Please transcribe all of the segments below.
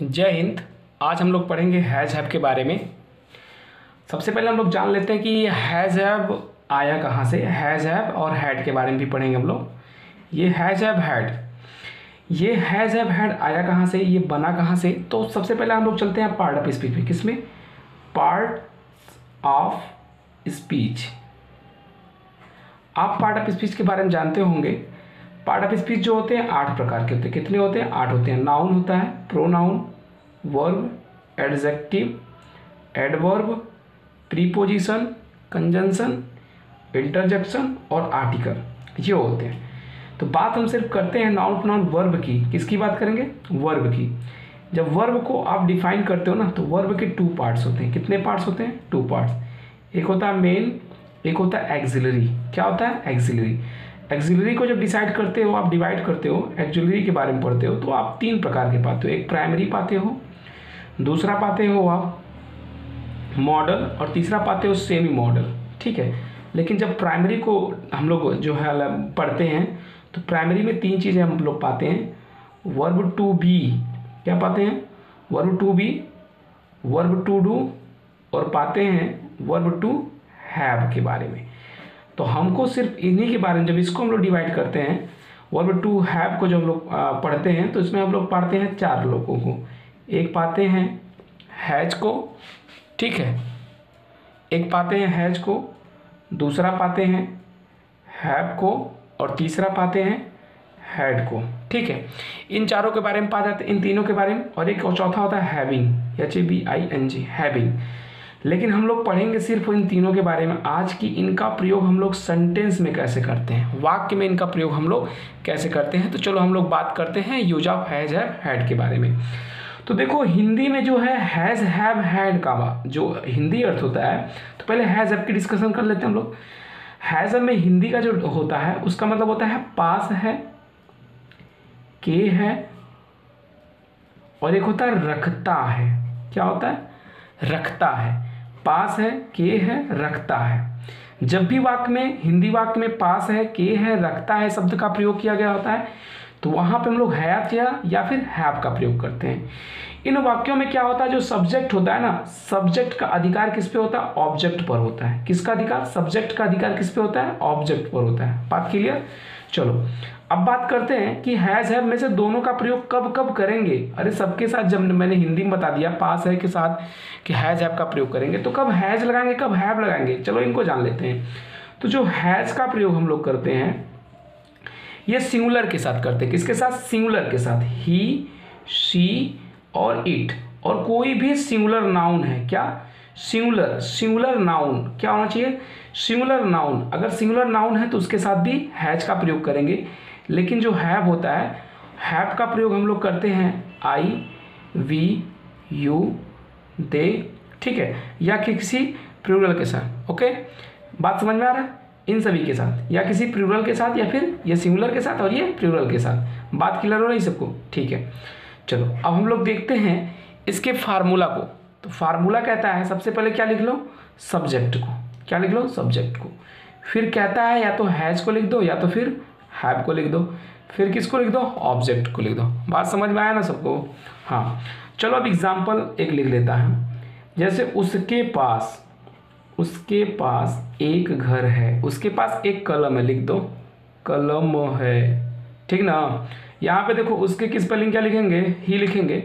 जय हिंद। आज हम लोग पढ़ेंगे हैज़ हैव के बारे में। सबसे पहले हम लोग जान लेते हैं कि ये हैज़ हैव आया कहाँ से। हैज़ हैव और हैड के बारे में भी पढ़ेंगे हम लोग। ये हैज़ हैव हैड, ये हैज़ हैव हैड आया कहाँ से, ये बना कहाँ से। तो सबसे पहले हम लोग चलते हैं पार्ट ऑफ स्पीच में। किसमें? Part of speech. आप पार्ट ऑफ स्पीच के बारे में जानते होंगे। पार्ट ऑफ स्पीच जो होते हैं 8 प्रकार के होते हैं। कितने होते हैं? 8 होते हैं। नाउन होता है, pronoun, verb, adjective, adverb, preposition, conjunction, interjection और आर्टिकल, ये होते हैं। तो बात हम सिर्फ करते हैं नाउन, प्रोनाउन, वर्ब की। किसकी बात करेंगे? वर्ब की। जब वर्ब को आप डिफाइन करते हो ना, तो वर्ब के 2 पार्ट्स होते हैं। कितने पार्ट्स होते हैं? 2 पार्ट्स। एक होता है मेन, एक होता है एक्सिलरी। क्या होता है? एक्सिलरी। एक्सिलरी को जब डिसाइड करते हो, आप डिवाइड करते हो, एक्सिलरी के बारे में पढ़ते हो, तो आप 3 प्रकार के पाते हो। एक प्राइमरी पाते हो, दूसरा पाते हो आप मॉडल, और तीसरा पाते हो सेमी मॉडल। ठीक है। लेकिन जब प्राइमरी को हम लोग जो है पढ़ते हैं, तो प्राइमरी में 3 चीज़ें हम लोग पाते हैं। वर्ब टू बी, क्या पाते हैं? Verb to be, verb to do, और पाते हैं वर्ब टू हैव के बारे में। तो हमको सिर्फ इन्हीं के बारे में, जब इसको हम लोग डिवाइड करते हैं, वर्ब टू हैव को जब हम लोग पढ़ते हैं, तो इसमें हम लोग पढ़ते हैं 4 लोगों को। एक पाते हैं हैज को, ठीक है, एक पाते हैं हैज को, दूसरा पाते हैं हैव को, और तीसरा पाते हैं हैड को। ठीक है। इन चारों के बारे में पा जाते हैं, इन तीनों के बारे में। और एक और चौथा होता है हैविंग, HAVING, हैविंग। लेकिन हम लोग पढ़ेंगे सिर्फ इन तीनों के बारे में आज की। इनका प्रयोग हम लोग सेंटेंस में कैसे करते हैं, वाक्य में इनका प्रयोग हम लोग कैसे करते हैं। तो चलो हम लोग बात करते हैं use of has have had के बारे में। तो देखो, हिंदी में जो है हैज हैव हैड का जो हिंदी अर्थ होता है, तो पहले हैज हैव की डिस्कशन कर लेते हैं हम लोग। हैज हैव में हिंदी का जो होता है, उसका मतलब होता है पास है, के है, और एक होता है रखता है। क्या होता है? रखता है। पास है, के है, रखता है। जब भी वाक्य में, हिंदी वाक्य में पास है, के है, रखता है शब्द का प्रयोग किया गया होता है, तो वहाँ पे हम लोग हैव या फिर हैव का प्रयोग करते हैं। इन वाक्यों में क्या होता है, जो सब्जेक्ट होता है ना, सब्जेक्ट का अधिकार किस पे होता है? ऑब्जेक्ट पर होता है। किसका अधिकार? सब्जेक्ट का अधिकार किस पे होता है? ऑब्जेक्ट पर होता है। बात क्लियर? चलो अब बात करते हैं कि हैज हैव में से दोनों का प्रयोग कब कब करेंगे। अरे सबके साथ, जब मैंने हिंदी में बता दिया पास है के साथ कि हैज हैव का प्रयोग करेंगे, तो कब हैज लगाएंगे, कब हैव लगाएंगे, चलो इनको जान लेते हैं। तो जो हैज का प्रयोग हम लोग करते हैं, ये सिंगुलर के साथ करते हैं। किसके साथ? सिंगुलर के साथ। ही, शी और इट, और कोई भी सिंगुलर नाउन है। क्या? सिंगुलर नाउन क्या होना चाहिए? Singular noun. अगर सिंगुलर नाउन है तो उसके साथ भी हैज का प्रयोग करेंगे। लेकिन जो हैव होता है, हैव का प्रयोग हम लोग करते हैं आई, वी, यू, दे, ठीक है, या किसी प्लूरल के साथ। ओके, बात समझ में आ रहा है? इन सभी के साथ, या किसी प्लूरल के साथ, या फिर ये सिंगुलर के साथ और ये प्लूरल के साथ। बात क्लियर हो रही है सबको? ठीक है। चलो अब हम लोग देखते हैं इसके फार्मूला को। तो फार्मूला कहता है सबसे पहले क्या लिख लो? सब्जेक्ट को। क्या लिख लो? सब्जेक्ट को। फिर कहता है या तो हैज को लिख दो या तो फिर हैव को लिख दो। फिर किसको लिख दो? ऑब्जेक्ट को लिख दो। बात समझ में आया ना सबको? हाँ, चलो अब एग्जाम्पल एक लिख लेता है। जैसे उसके पास एक घर है। उसके पास एक कलम है, लिख दो कलम है। ठीक ना? यहाँ पे देखो, उसके की स्पेलिंग क्या लिखेंगे? ही लिखेंगे।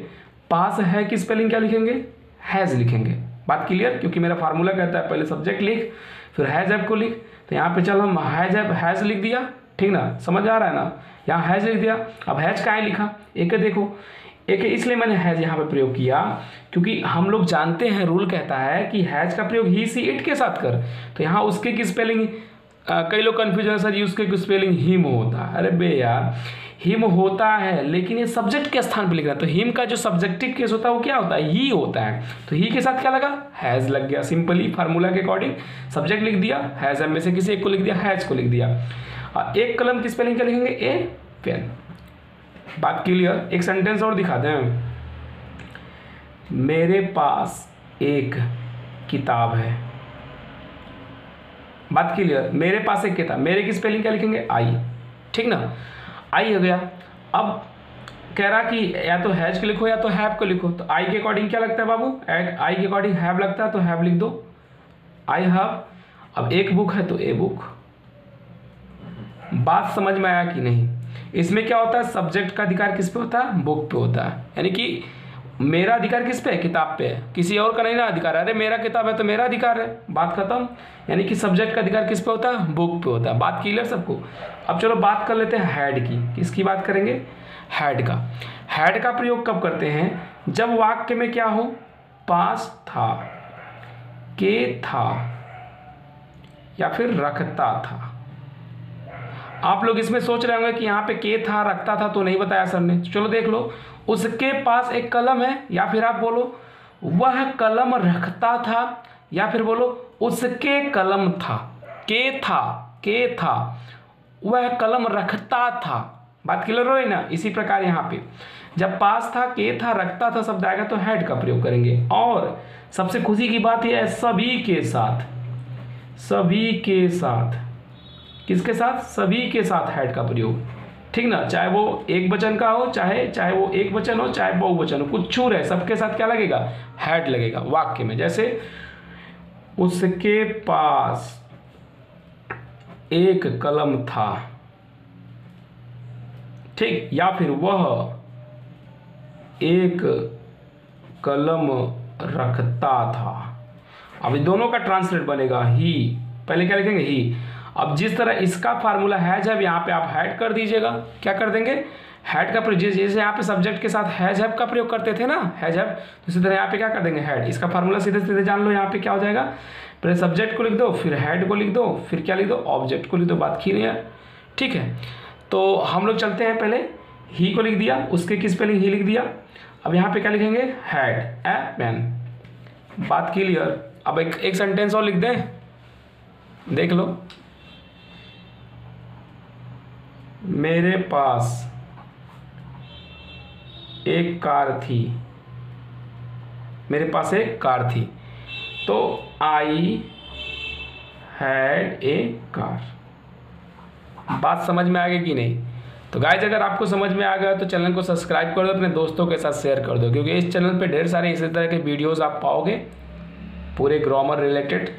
पास है की स्पेलिंग क्या लिखेंगे? हैज़ लिखेंगे। बात क्लियर? क्योंकि मेरा फार्मूला कहता है पहले सब्जेक्ट लिख फिर हैज़ हैव को लिख। तो यहाँ पे चलो हम हैज़ लिख दिया। ठीक ना? समझ आ रहा है ना? यहाँ हैज़ लिख दिया। अब हैज़ का लिखा, एक देखो, एक इसलिए मैंने हैज़ यहाँ पे प्रयोग किया क्योंकि हम लोग जानते हैं, रूल कहता है कि हैज़ का प्रयोग ही, सी, इट के साथ कर। तो यहाँ उसके की स्पेलिंग, कई लोग कन्फ्यूजन है, सर ये उसके की स्पेलिंग हिम होता है। अरे बे यार, हिम होता है, लेकिन ये सब्जेक्ट के स्थान पर लिख रहा है। तो हिम का जो सब्जेक्टिव केस होता है वो क्या होता है? ही होता है। तो ही के साथ क्या लगा? हैज़ लग गया। सिंपली फार्मूला के अकॉर्डिंग सब्जेक्ट लिख दिया, हैज़ में से किसी एक को लिख दिया, हैज़ को लिख दिया। और एक कलम की स्पेलिंग क्या लिखेंगे? ए पेन। बात क्लियर? एक सेंटेंस और दिखा दें। मेरे पास एक किताब है। बात क्लियर? मेरे पास एक किताब, मेरे की स्पेलिंग क्या लिखेंगे? आई। ठीक ना? आई हो गया। अब कह रहा कि या तो हैज को लिखो या तो हैव को लिखो, तो आई के अकॉर्डिंग क्या लगता है बाबू, आई के अकॉर्डिंग हैव लगता है, तो हैव लिख दो, आई हैव। अब एक बुक है तो ए बुक। बात समझ में आया कि नहीं? इसमें क्या होता है, सब्जेक्ट का अधिकार किस पे होता है, बुक पे होता है, यानी कि मेरा अधिकार किस पे है, किताब पे है, किसी और का नहीं ना अधिकार है। अरे मेरा किताब है तो मेरा अधिकार है, बात खत्म। यानी कि सब्जेक्ट का अधिकार किस पे होता है, बुक पे होता है। बात क्लियर सबको? अब चलो बात कर लेते हैं हैड की। किसकी बात करेंगे, हैड का। हैड का प्रयोग कब करते हैं, जब वाक्य में क्या हो, पास था, के था, या फिर रखता था। आप लोग इसमें सोच रहे होंगे कि यहाँ पे के था, रखता था तो नहीं बताया सर ने। चलो देख लो, उसके पास एक कलम है, या फिर आप बोलो वह कलम रखता था, या फिर बोलो उसके कलम था। के था, वह कलम रखता था। बात क्लियर हो रही ना? इसी प्रकार यहाँ पे जब पास था, के था, रखता था शब्द आएगा तो हैड का प्रयोग करेंगे। और सबसे खुशी की बात यह है, सभी के साथ, सभी के साथ, किसके साथ, सभी के साथ हैड का प्रयोग, ठीक ना। चाहे वो एक वचन का हो, चाहे वो एक वचन हो, चाहे बहुवचन हो, कुछ छू रहे, सबके साथ क्या लगेगा, हैड लगेगा वाक्य में। जैसे उसके पास एक कलम था, ठीक, या फिर वह एक कलम रखता था। अब इन दोनों का ट्रांसलेट बनेगा ही। पहले क्या लिखेंगे, ही। अब जिस तरह इसका फार्मूला हैज है, यहाँ पे आप हैड कर दीजिएगा। क्या कर देंगे, हैड का प्रयोग। जैसे यहाँ पे सब्जेक्ट के साथ हैज हैव का प्रयोग करते थे ना, हैज हैव, तो इसी तरह यहाँ पे क्या कर देंगे, हैड। इसका फार्मूला सीधे सीधे जान लो। यहाँ पे क्या हो जाएगा, पहले सब्जेक्ट को लिख दो, फिर हैड को लिख दो, फिर क्या लिख दो, ऑब्जेक्ट को लिख दो। बात क्लियर, ठीक है। तो हम लोग चलते हैं, पहले ही को लिख दिया, उसके की स्पेलिंग ही लिख दिया। अब यहाँ पे क्या लिखेंगे, हैड ए पेन। बात क्लियर। अब एक सेंटेंस और लिख दें, देख लो। मेरे पास एक कार थी, मेरे पास एक कार थी, तो आई हैड ए कार। बात समझ में आ गई कि नहीं? तो गाइज अगर आपको समझ में आ गया तो चैनल को सब्सक्राइब कर दो, अपने दोस्तों के साथ शेयर कर दो, क्योंकि इस चैनल पे ढेर सारे इसी तरह के वीडियोस आप पाओगे, पूरे ग्रामर रिलेटेड,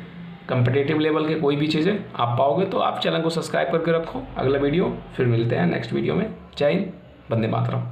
कम्पिटेटिव लेवल के कोई भी चीज़ें आप पाओगे। तो आप चैनल को सब्सक्राइब करके रखो। अगला वीडियो फिर मिलते हैं नेक्स्ट वीडियो में। जय हिंद, वंदे मातरम।